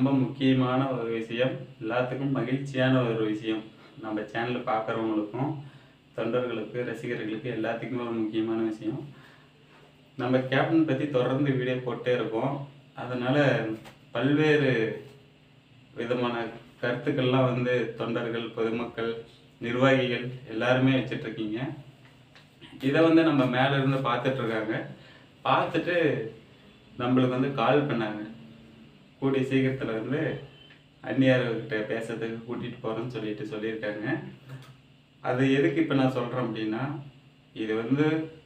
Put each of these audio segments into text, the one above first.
ரொம்ப முக்கியமான ஒரு விஷயம், எல்லாத்துக்கும் மகிழ்ச்சியான ஒரு விஷயம். நம்ம சேனல் பார்க்குறவங்களுக்கும், தொண்டர்களுக்கு, ரசிகர்களுக்கு எல்லாத்துக்குமே ஒரு முக்கியமான விஷயம். நம்ம கேப்டன் பற்றி தொடர்ந்து வீடியோ போட்டே இருக்கோம். அதனால் பல்வேறு விதமான கருத்துக்கள்லாம் தொண்டர்கள், பொதுமக்கள், நிர்வாகிகள் எல்லாருமே வச்சிட்ருக்கீங்க. இதை நம்ம மேலே இருந்து பார்த்துட்ருக்காங்க. பார்த்துட்டு நம்மளுக்கு கால் பண்ணாங்க. கூடிய சீக்கிரத்தில் அந்நியர்கிட்ட பேசுறதுக்கு கூட்டிகிட்டு போகிறேன்னு சொல்லியிருக்காங்க. அது எதுக்கு இப்போ நான் சொல்கிறேன் அப்படின்னா, இது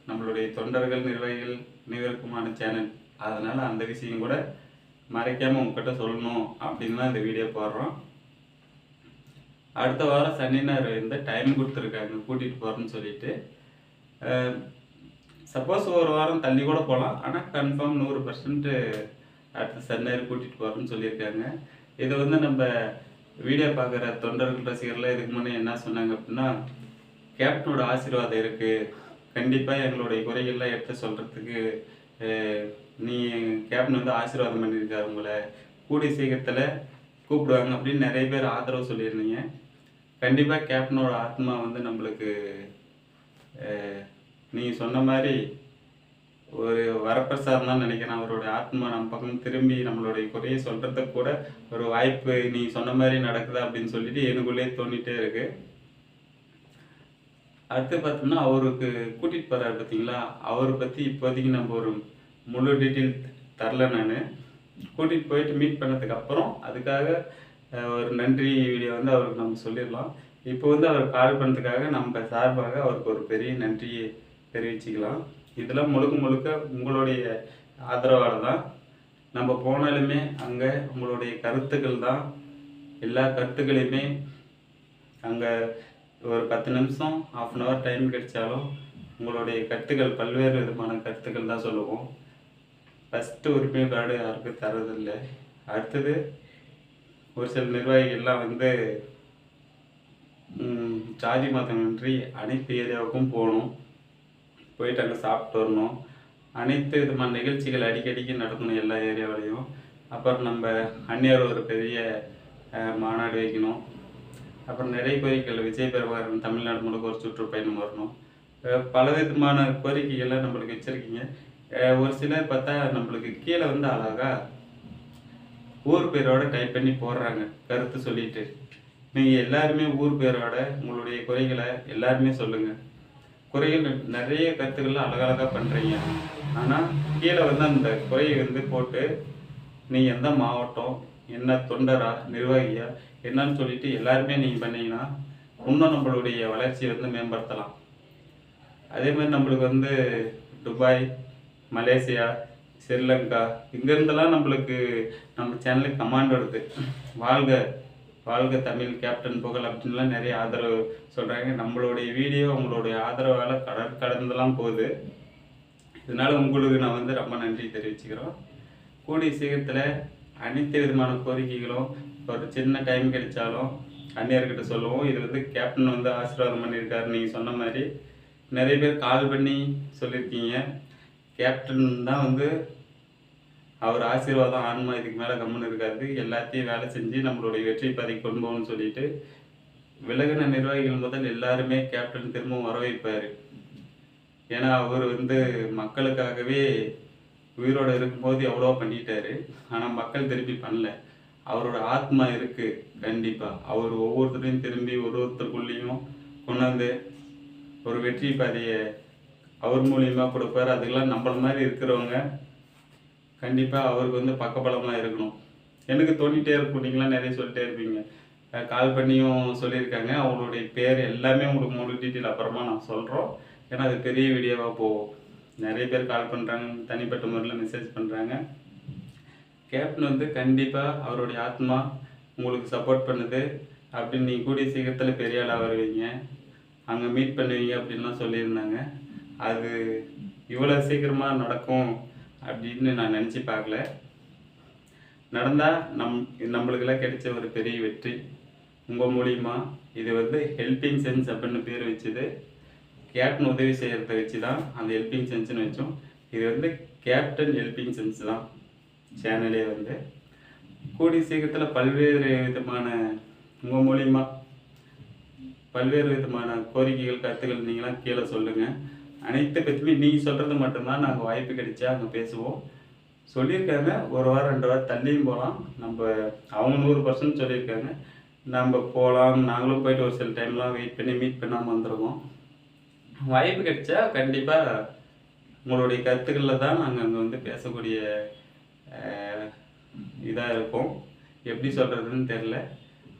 நம்மளுடைய தொண்டர்கள், நிர்வாகிகள் அனைவருக்குமான சேனல். அதனால் அந்த விஷயம் கூட மறைக்காமல் உங்ககிட்ட சொல்லணும் அப்படின்னு தான் இந்த வீடியோ போடுறோம். அடுத்த வாரம் சனி ஞாயிறு டைம் கொடுத்துருக்காங்க கூட்டிகிட்டு போகிறேன்னு சொல்லிட்டு. சப்போஸ் ஒரு வாரம் தள்ளி கூட போகலாம், ஆனால் கன்ஃபார்ம் 100% அடுத்த சனி ஞாயிறு கூட்டிகிட்டு போகிறேன்னு சொல்லியிருக்காங்க. இது நம்ம வீடியோ பார்க்குற தொண்டர்கள், ரசிகர்லாம் இதுக்கு முன்னே என்ன சொன்னாங்க அப்படின்னா, கேப்டனோட ஆசீர்வாதம் இருக்குது, கண்டிப்பாக எங்களுடைய குறைகள்லாம் எடுத்து சொல்கிறதுக்கு நீ கேப்டன் ஆசீர்வாதம் பண்ணியிருக்காரு, உங்களை கூடிய சீக்கிரத்தில் கூப்பிடுவாங்க அப்படின்னு நிறைய பேர் ஆதரவு சொல்லியிருந்தீங்க. கண்டிப்பாக கேப்டனோட ஆத்மா நம்மளுக்கு நீங்கள் சொன்ன மாதிரி ஒரு வரப்பிரசாதம் தான் நினைக்கிறேன். அவருடைய ஆத்மா நம்ம பக்கம் திரும்பி நம்மளுடைய குறையை சொல்கிறதுக்கு கூட ஒரு வாய்ப்பு நீ சொன்ன மாதிரி நடக்குதா அப்படின்னு சொல்லிட்டு எனக்குள்ளே தோண்டிகிட்டே இருக்கு. அடுத்து பார்த்தோம்னா, அவருக்கு கூட்டிகிட்டு போகிறாரு பார்த்தீங்களா, அவரை பற்றி இப்போதைக்கு நம்ம ஒரு முழு டீட்டெயில் தரல. நான் கூட்டிகிட்டு போயிட்டு மீட் பண்ணதுக்கு அப்புறம் அதுக்காக ஒரு நன்றி வீடியோ அவருக்கு நம்ம சொல்லிடலாம். இப்போ அவர் கால் பண்ணதுக்காக நம்ம சார்பாக அவருக்கு ஒரு பெரிய நன்றியை தெரிவிச்சுக்கலாம். இதெல்லாம் முழுக்க முழுக்க உங்களுடைய ஆதரவால் தான். நம்ம போனாலுமே அங்கே உங்களுடைய கருத்துக்கள் தான். எல்லா கருத்துக்களையுமே அங்கே ஒரு 10 நிமிஷம், ½ அன் ஹவர் டைம் கிடைச்சாலும் உங்களுடைய கருத்துக்கள், பல்வேறு விதமான கருத்துக்கள் தான் சொல்லுவோம். ஃபஸ்ட்டு உரிமை கார்டு யாருக்கும் தரதில்லை. அடுத்தது ஒரு சில நிர்வாகிகள்லாம் ஜாதி மதமின்றி அனைத்து ஏரியாவுக்கும் போகணும், போயிட்டு அங்கே சாப்பிட்டு வரணும், அனைத்து விதமான நிகழ்ச்சிகள் அடிக்கடிக்கு நடக்கணும் எல்லா ஏரியாவிலையும். அப்புறம் நம்ம அந்நியர் ஒரு பெரிய மாநாடு வைக்கணும். அப்புறம் நிறைய கோரிக்கைகள், விஜய் பிரபாகரன் தமிழ்நாடு முழுக்க ஒரு சுற்றுப்பயணம் வரணும். பல விதமான கோரிக்கைகளை நம்மளுக்கு வச்சுருக்கீங்க. ஒரு சிலர் பார்த்தா நம்மளுக்கு கீழே அழகா ஊர் பேரோட டைப் பண்ணி போடுறாங்க கருத்து சொல்லிட்டு. நீங்கள் எல்லாருமே ஊர் பேரோட உங்களுடைய குறைகளை எல்லாருமே சொல்லுங்கள். குறைகள் நிறைய கருத்துக்கள்லாம் அழகழகாக பண்ணுறீங்க. ஆனால் கீழே அந்த குறையை போட்டு நீங்கள் எந்த மாவட்டம், என்ன தொண்டரா, நிர்வாகியா என்னன்னு சொல்லிட்டு எல்லாருமே நீங்கள் பண்ணீங்கன்னா இன்னும் நம்மளுடைய வளர்ச்சியை மேம்படுத்தலாம். அதே மாதிரி நம்மளுக்கு துபாய், மலேசியா, ஸ்ரீலங்கா இங்கேருந்தெல்லாம் நம்மளுக்கு நம்ம சேனலுக்கு கமாண்ட் வருது. வாழ்க வாழ்க தமிழ், கேப்டன் புகழ் அப்படின்லாம் நிறைய ஆதரவு சொல்கிறாங்க. நம்மளுடைய வீடியோ உங்களுடைய ஆதரவால் கடந்தெல்லாம் போகுது. இதனால் உங்களுக்கு நான் ரொம்ப நன்றி தெரிவிச்சுக்கிறோம். கூடிய சீக்கிரத்தில் அனைத்து விதமான கோரிக்கைகளும் ஒரு சின்ன டைம் கிடைச்சாலும் அந்நியர்கிட்ட சொல்லுவோம். இது கேப்டன் ஆசீர்வாதம் பண்ணியிருக்காரு. நீங்கள் சொன்ன மாதிரி நிறைய பேர் கால் பண்ணி சொல்லியிருக்கீங்க. கேப்டன் தான் அவர் ஆசீர்வாதம், ஆன்மா இதுக்கு மேலே கம்முன்னு இருக்காது, எல்லாத்தையும் வேலை செஞ்சு நம்மளுடைய வெற்றி பாதைக்கு கொண்டு போகணும்னு சொல்லிட்டு விலகின நிர்வாகிகள் முதல் எல்லாருமே கேப்டன் திரும்பவும் வர வைப்பார். ஏன்னா அவர் மக்களுக்காகவே உயிரோடு இருக்கும்போது எவ்வளோ பண்ணிட்டாரு. ஆனால் மக்கள் திரும்பி பண்ணல. அவரோட ஆத்மா இருக்குது கண்டிப்பாக. அவர் ஒவ்வொருத்தரையும் திரும்பி ஒருத்தருக்குள்ளேயும் கொண்டாந்து ஒரு வெற்றி பாதையை அவர் மூலியமாக கொடுப்பார். அதுக்கெல்லாம் நம்மள மாதிரி இருக்கிறவங்க கண்டிப்பாக அவருக்கு பக்கபலமாக இருக்கணும். எனக்கு தோண்டிகிட்டே இருக்கும், நீங்களாம் நிறைய சொல்லிட்டே இருப்பீங்க. கால் பண்ணியும் சொல்லியிருக்காங்க. அவங்களுடைய பேர் எல்லாமே உங்களுக்கு முழு டீட்டெயில் அப்புறமா நான் சொல்கிறோம். ஏன்னா அது பெரிய வீடியோவாக போகும். நிறைய பேர் கால் பண்ணுறாங்க, தனிப்பட்ட முறையில் மெசேஜ் பண்ணுறாங்க. கேப்டன் கண்டிப்பாக அவருடைய ஆத்மா உங்களுக்கு சப்போர்ட் பண்ணுது அப்படின்னு நீங்கள் கூடிய சீக்கிரத்தில் பெரிய ஆளாக வருவீங்க, அங்கே மீட் பண்ணுவீங்க அப்படின்லாம் சொல்லியிருந்தாங்க. அது இவ்வளோ சீக்கிரமாக நடக்கும் அப்படின்னு நான் நினச்சி பார்க்கல. நடந்தால் நம்மளுக்கெல்லாம் கிடைச்ச ஒரு பெரிய வெற்றி உங்கள் மூலிமா. இது ஹெல்பிங் சென்ஸ் அப்படின்னு பேர் வச்சுது. கேப்டன் உதவி செய்கிறத வச்சு தான் அந்த ஹெல்பிங் சென்ஸ்னு வச்சோம். இது கேப்டன் ஹெல்பிங் சென்ஸ் தான் சேனலே. கூடிய சீக்கிரத்தில் பல்வேறு விதமான உங்கள் மூலிமா பல்வேறு விதமான கோரிக்கைகள் கருத்துக்கள் நீங்களாம் கீழே சொல்லுங்கள். அனைத்து பற்றியுமே நீங்கள் சொல்கிறது மட்டும்தான் நாங்கள் வாய்ப்பு கிடைச்சா அங்கே பேசுவோம். சொல்லியிருக்காங்க 1 வாரம் 2 வாரம் தள்ளியும் போகலாம். அவங்க 100% சொல்லியிருக்காங்க. நம்ம போகலாம். நாங்களும் போயிட்டு ஒரு சில டைம்லாம் வெயிட் பண்ணி மீட் பண்ணாமல் வந்துடுவோம். வாய்ப்பு கிடைச்சா கண்டிப்பாக உங்களுடைய கருத்துக்களில் தான் நாங்கள் அங்கே வந்து பேசக்கூடிய இதாக இருக்கும். எப்படி சொல்கிறதுன்னு தெரில.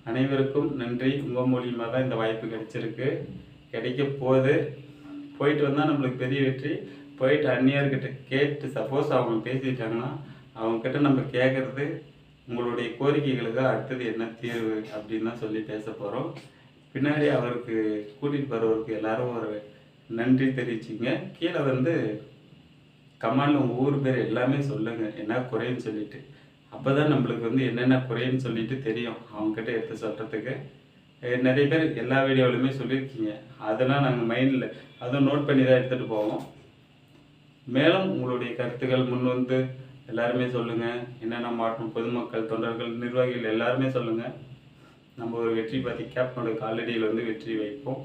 அனைவருக்கும் நன்றி. உங்கள் மூலியமாக தான் இந்த வாய்ப்பு கிடைச்சிருக்கு, கிடைக்க போகுது. போயிட்டு வந்தால் நம்மளுக்கு பெரிய வெற்றி. போயிட்டு அந்நியர்கிட்ட கேட்டு சப்போஸ் அவங்க பேசிட்டாங்கன்னா அவங்கக்கிட்ட நம்ம கேட்குறது உங்களுடைய கோரிக்கைகளுக்கு அடுத்தது என்ன தீர்வு அப்படின்னு தான் சொல்லி பேச போகிறோம். பின்னாடி அவருக்கு கூட்டிகிட்டு போகிறவருக்கு எல்லாரும் ஒரு நன்றி தெரிவிச்சிங்க. கீழே வந்து கமாண்டில் உங்கள் ஊர் பேர் எல்லாமே சொல்லுங்கள், என்ன குறைன்னு சொல்லிட்டு. அப்போ தான் நம்மளுக்கு வந்து என்னென்ன குறைன்னு சொல்லிட்டு தெரியும் அவங்கக்கிட்ட எடுத்து சொல்கிறதுக்கு. நிறைய பேர் எல்லா வீடியோவிலுமே சொல்லியிருக்கீங்க. அதெல்லாம் நாங்கள் மைண்டில் அதுவும் நோட் பண்ணி தான் எடுத்துகிட்டு போவோம். மேலும் உங்களுடைய கருத்துக்கள் முன் வந்து எல்லாருமே சொல்லுங்கள். என்னென்ன மாற்றம் பொதுமக்கள், தொண்டர்கள், நிர்வாகிகள் எல்லாருமே சொல்லுங்கள். நம்ம ஒரு வெற்றி பார்த்து கேப்டனுடைய காலடியில் வந்து வெற்றி வைப்போம்.